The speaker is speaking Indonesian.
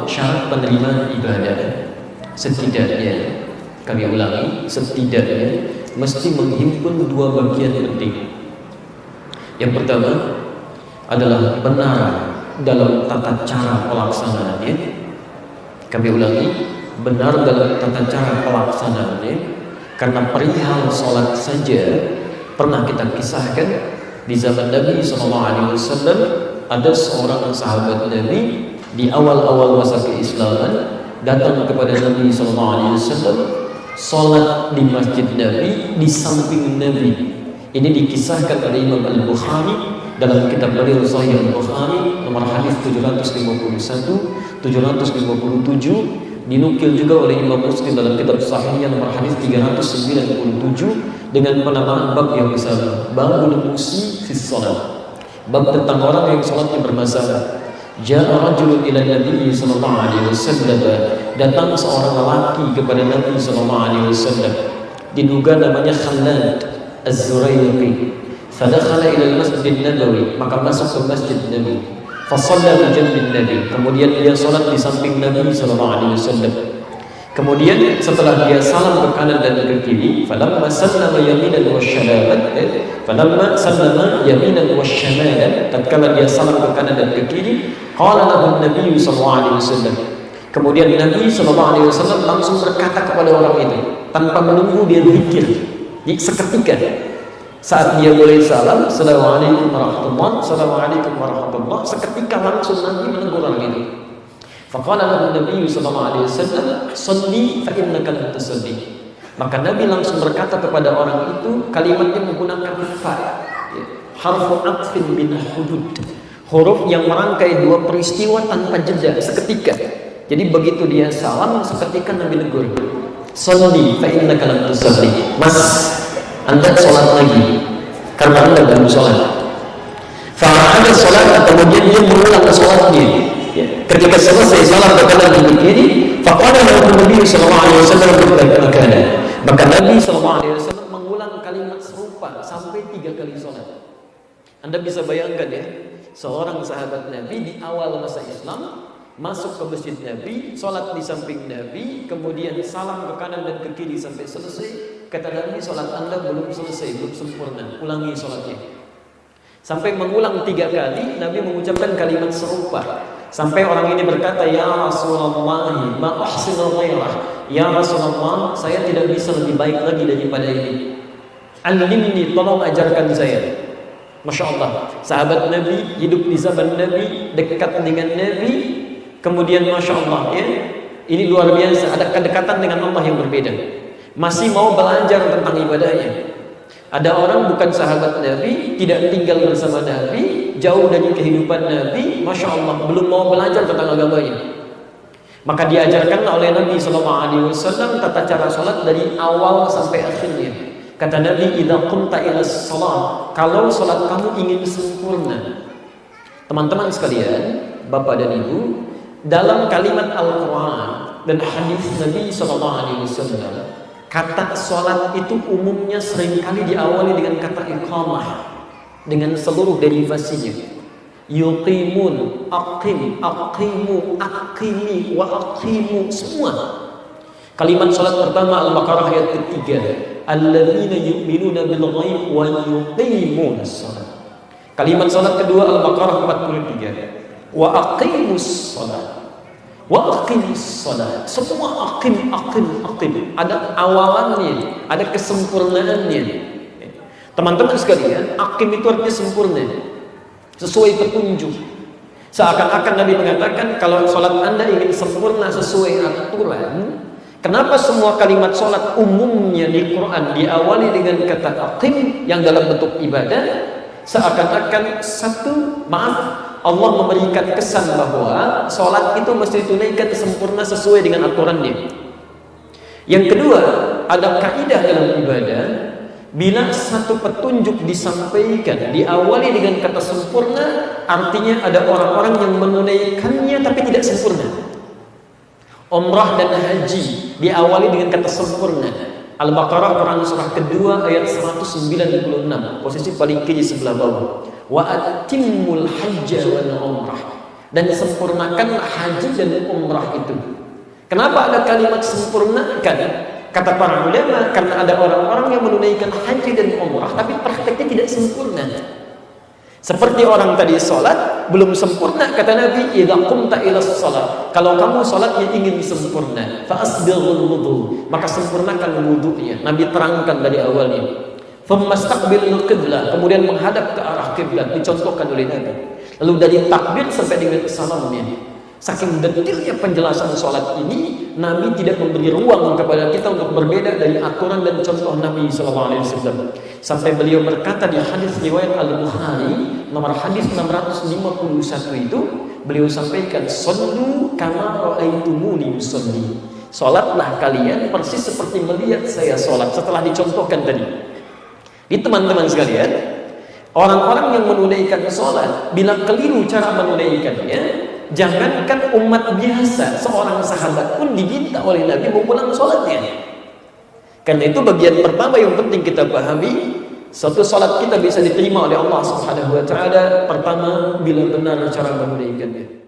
syarat penerimaan ibadah setidaknya, kami ulangi, setidaknya mesti menghimpun dua bagian penting. Yang pertama adalah benar dalam tata cara pelaksanaannya. Kami ulangi, benar dalam tata cara pelaksanaannya, karena perihal sholat saja pernah kita kisahkan di zaman Nabi SAW. Ada seorang sahabat Nabi di awal-awal masa keislaman datang kepada Nabi SAW, sholat di masjid Nabi, di samping Nabi. Ini dikisahkan oleh Imam Al-Bukhari dalam kitab beliau Sahih Al-Bukhari nomor hadis 751, 757, dinukil juga oleh Imam Muslim dalam kitab Sahihnya nomor hadis 397 dengan penamaan bab yang besar, babul musi fi shalah, bab tentang orang yang salatnya bermasalah. Ja'a rajulun ila Nabi sallallahu alaihi wasallam, datang seorang lelaki kepada Nabi sallallahu alaihi wasallam, diduga namanya Khalad Az-Zuraiqi. Fadakhala ila al-Masjid Nabawi, maka masuk ke Masjid Nabi. Fa shalla bi janbi Nabi, kemudian dia salat di samping Nabi sallallahu alaihi wasallam. Kemudian setelah dia salam ke kanan dan ke kiri, falamma sallama yaminan wa shamalan, tatkala dia salam ke kanan dan ke kiri, qala lahu Nabi sallallahu alaihi wasallam. Kemudian Nabi sallallahu alaihi wasallam langsung berkata kepada orang itu tanpa menunggu dia berpikir. Seketika saat dia boleh salam, assalamualaikum warahmatullahi, assalamualaikum warahmatullahi, seketika langsung Nabi menegur orang itu. Faqala lahu Nabi sallallahu alaihi wasallam, "Shalli fa innaka lam tusalli." Maka Nabi langsung berkata kepada orang itu, kalimatnya menggunakan fa, harfu atfin bin hudud, huruf yang merangkai dua peristiwa tanpa jeda seketika. Jadi begitu dia salam, seketika Nabi negur, "Shalli fa innaka lam tusalli." Mas, Anda sholat lagi karena Anda belum sholat. Fa'ada sholat, kemudian dia mengulang sholatnya. Ketika selesai salat ke kanan dan ke kiri, faqala lahu Nabi sallallahu alaihi wasallam, maka Nabi sallallahu alaihi wasallam mengulang kalimat serupa sampai 3 kali salat. Anda bisa bayangkan ya, seorang sahabat Nabi di awal masa Islam masuk ke masjid Nabi, salat di samping Nabi, kemudian salam ke kanan dan ke kiri sampai selesai. Kata Nabi, salat Anda belum selesai, belum sempurna, ulangi salatnya. Sampai mengulang 3 kali, Nabi mengucapkan kalimat serupa. Sampai orang ini berkata, "Ya Rasulullah, ma ahsinu ghairah." Ya Rasulullah, saya tidak bisa lebih baik lagi daripada ini. Alimni, tolong ajarkan saya. Masya Allah, sahabat Nabi, hidup di zaman Nabi, dekat dengan Nabi. Kemudian Masya Allah ya, ini luar biasa, ada kedekatan dengan Allah yang berbeda. Masih mau belajar tentang ibadahnya. Ada orang bukan sahabat Nabi, tidak tinggal bersama Nabi, jauh dari kehidupan Nabi, Masya Allah, belum mau belajar tentang agamanya. Maka diajarkan oleh Nabi SAW tata cara sholat dari awal sampai akhirnya. Kata Nabi, "Idza qumta ila shalah," kalau sholat kamu ingin sempurna. Teman-teman sekalian, Bapak dan Ibu, dalam kalimat Al-Quran dan hadis Nabi SAW, kata sholat itu umumnya seringkali diawali dengan kata iqamah dengan seluruh derivasinya. Yuqimun, aqim, aqimu, aqimi, wa aqimu, semua. Kalimat sholat pertama Al-Baqarah ayat ketiga, alladzina yu'minuna bil ghaib wa yuqimuna sholat. Kalimat sholat kedua Al-Baqarah 43, wa aqimus sholat. Wa aqimis shalah. Semua aqim. Ada awalannya, ada kesempurnaannya. Teman-teman sekalian, aqim itu artinya sempurna, sesuai petunjuk. Seakan-akan Nabi mengatakan, kalau sholat Anda ingin sempurna sesuai aturan, kenapa semua kalimat sholat umumnya di Quran diawali dengan kata aqim yang dalam bentuk ibadah? Seakan-akan Allah memberikan kesan bahwa sholat itu mesti ditunaikan sempurna sesuai dengan aturannya. Yang kedua, ada kaidah dalam ibadah, bila satu petunjuk disampaikan diawali dengan kata sempurna, artinya ada orang-orang yang menunaikannya tapi tidak sempurna. Umrah dan haji diawali dengan kata sempurna. Al-Baqarah Quran surah kedua ayat 196, posisi paling kiri sebelah bawah. Wa atimmul hajja wal umrah, dan sempurnakan haji dan umrah itu. Kenapa ada kalimat sempurnakan? Kata para ulama, karena ada orang-orang yang menunaikan haji dan umrah tapi prakteknya tidak sempurna. Seperti orang tadi sholat belum sempurna, kata Nabi, idza qumta ila shalah, kalau kamu sholatnya ingin sempurna, fa asbighul wudu, maka sempurnakan wudunya. Nabi terangkan dari awalnya. Famastaqbilul qiblah, kemudian menghadap ke arah kiblat, dicontohkan oleh Nabi. Lalu dari takbir sampai dengan salamnya. Saking detailnya penjelasan sholat ini, Nabi tidak memberi ruang kepada kita untuk berbeda dari aturan dan contoh Nabi SAW. Sampai beliau berkata di hadis riwayat Al-Bukhari nomor hadis 651 itu, beliau sampaikan, "Shallu kama ra'aitumuni usolli." Sholatlah kalian persis seperti melihat saya sholat. Setelah dicontohkan tadi, di teman-teman sekalian, orang-orang yang menunaikan sholat bila keliru cara menunaikannya, jangankan umat biasa, seorang sahabat pun diminta oleh Nabi mengulang sholatnya. Karena itu bagian pertama yang penting kita pahami, satu sholat kita bisa diterima oleh Allah Subhanahu wa Ta'ala pertama bila benar cara menunaikannya.